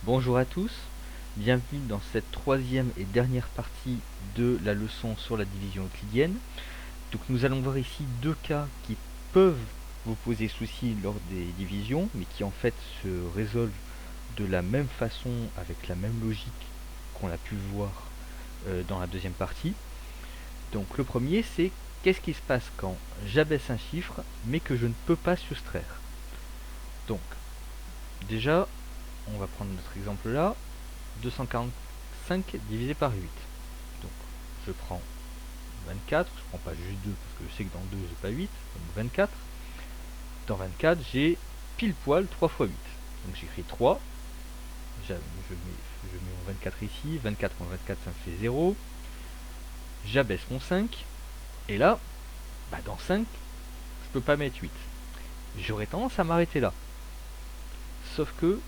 Bonjour à tous, bienvenue dans cette troisième et dernière partie de la leçon sur la division euclidienne. Donc nous allons voir ici deux cas qui peuvent vous poser souci lors des divisions, mais qui en fait se résolvent de la même façon, avec la même logique qu'on a pu voir dans la deuxième partie. Donc le premier, c'est qu'est-ce qui se passe quand j'abaisse un chiffre mais que je ne peux pas soustraire. Donc déjà, on va prendre notre exemple là, 245 divisé par 8. Donc je prends 24, je prends pas juste 2 parce que je sais que dans 2 j'ai pas 8, donc 24. Dans 24 j'ai pile poil 3 fois 8. Donc j'écris 3, je mets mon 24 ici, 24 moins 24 ça me fait 0. J'abaisse mon 5, et là, dans 5, je peux pas mettre 8. J'aurais tendance à m'arrêter là. Sauf que,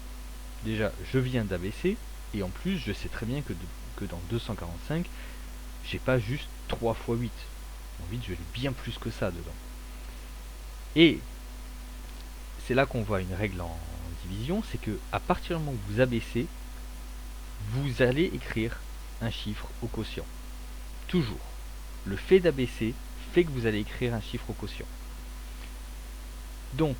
déjà, je viens d'abaisser, et en plus, je sais très bien que dans 245, j'ai pas juste 3 fois 8. En 8, je l'ai bien plus que ça dedans. Et c'est là qu'on voit une règle en division, c'est que à partir du moment où vous abaissez, vous allez écrire un chiffre au quotient. Toujours. Le fait d'abaisser fait que vous allez écrire un chiffre au quotient. Donc,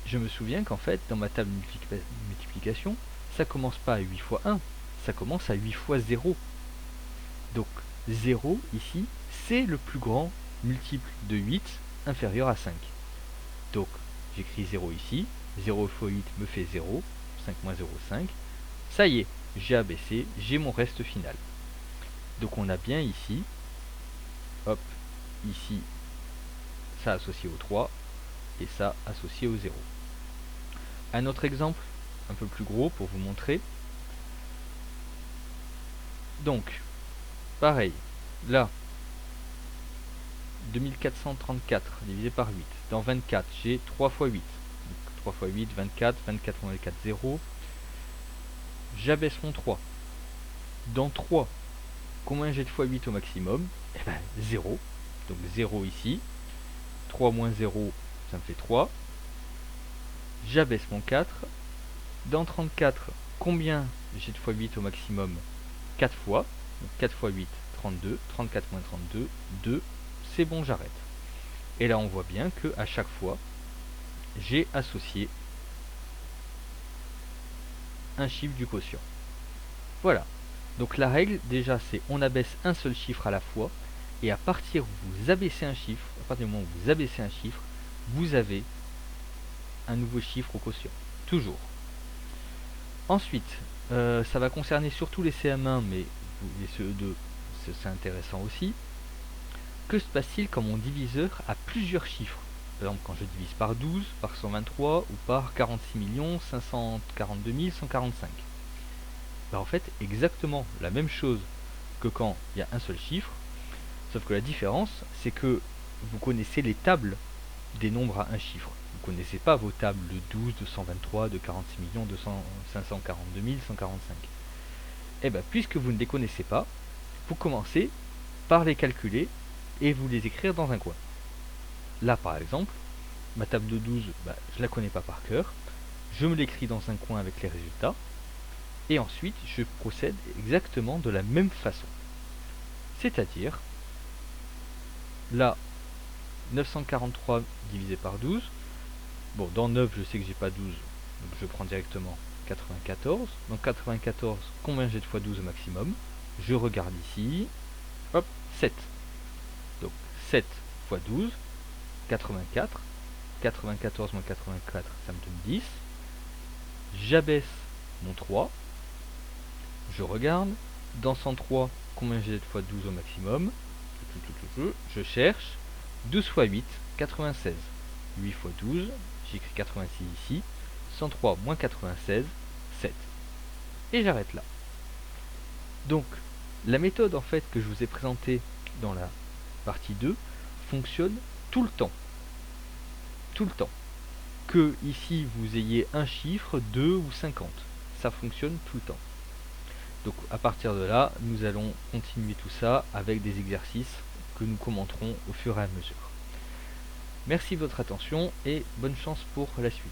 je me souviens qu'en fait, dans ma table de multiplication, ça commence pas à 8 fois 1, ça commence à 8 fois 0. Donc, 0, ici, c'est le plus grand multiple de 8 inférieur à 5. Donc, j'écris 0 ici, 0 fois 8 me fait 0, 5 moins 0, 5. Ça y est, j'ai abaissé, j'ai mon reste final. Donc on a bien ici, hop, ici, ça associé au 3, et ça associé au 0. Un autre exemple, un peu plus gros pour vous montrer. Donc, pareil, là, 2434 divisé par 8. Dans 24, j'ai 3 fois 8. Donc 3 fois 8, 24, 24 moins 4, 0. J'abaisse mon 3. Dans 3, combien j'ai de fois 8 au maximum? Eh ben 0. Donc 0 ici. 3 moins 0, ça me fait 3. J'abaisse mon 4. Dans 34, combien j'ai de fois 8 au maximum? 4 fois. Donc 4 fois 8, 32. 34 moins 32, 2. C'est bon, j'arrête. Et là, on voit bien que à chaque fois, j'ai associé un chiffre du quotient. Voilà. Donc la règle, déjà, c'est on abaisse un seul chiffre à la fois. Et à partir où vous abaissez un chiffre, à partir du moment où vous abaissez un chiffre, vous avez un nouveau chiffre au quotient. Toujours. Ensuite, ça va concerner surtout les CM1, mais les CE2, c'est intéressant aussi. Que se passe-t-il quand mon diviseur a plusieurs chiffres? Par exemple, quand je divise par 12, par 123 ou par 46 542 145. En fait, exactement la même chose que quand il y a un seul chiffre, sauf que la différence, c'est que vous connaissez les tables des nombres à un chiffre. Vous ne connaissez pas vos tables de 12, de 123, de 46 542 145. Et bien, puisque vous ne les connaissez pas, vous commencez par les calculer et vous les écrire dans un coin. Là, par exemple, ma table de 12, je ne la connais pas par cœur. Je me l'écris dans un coin avec les résultats. Et ensuite, je procède exactement de la même façon. C'est-à-dire, là, 943 divisé par 12. Bon, dans 9, je sais que j'ai pas 12, donc je prends directement 94. Donc 94, combien j'ai de fois 12 au maximum? Je regarde ici, hop, 7. Donc 7 fois 12, 84. 94 moins 84, ça me donne 10. J'abaisse mon 3. Je regarde. Dans 103, combien j'ai de fois 12 au maximum? Je cherche. 12 fois 8, 96. 8 fois 12, j'écris 86 ici. 103 moins 96, 7. Et j'arrête là. Donc, la méthode en fait que je vous ai présentée dans la partie 2 fonctionne tout le temps. Tout le temps. Que ici vous ayez un chiffre, 2 ou 50. Ça fonctionne tout le temps. Donc à partir de là, nous allons continuer tout ça avec des exercices que nous commenterons au fur et à mesure. Merci de votre attention et bonne chance pour la suite.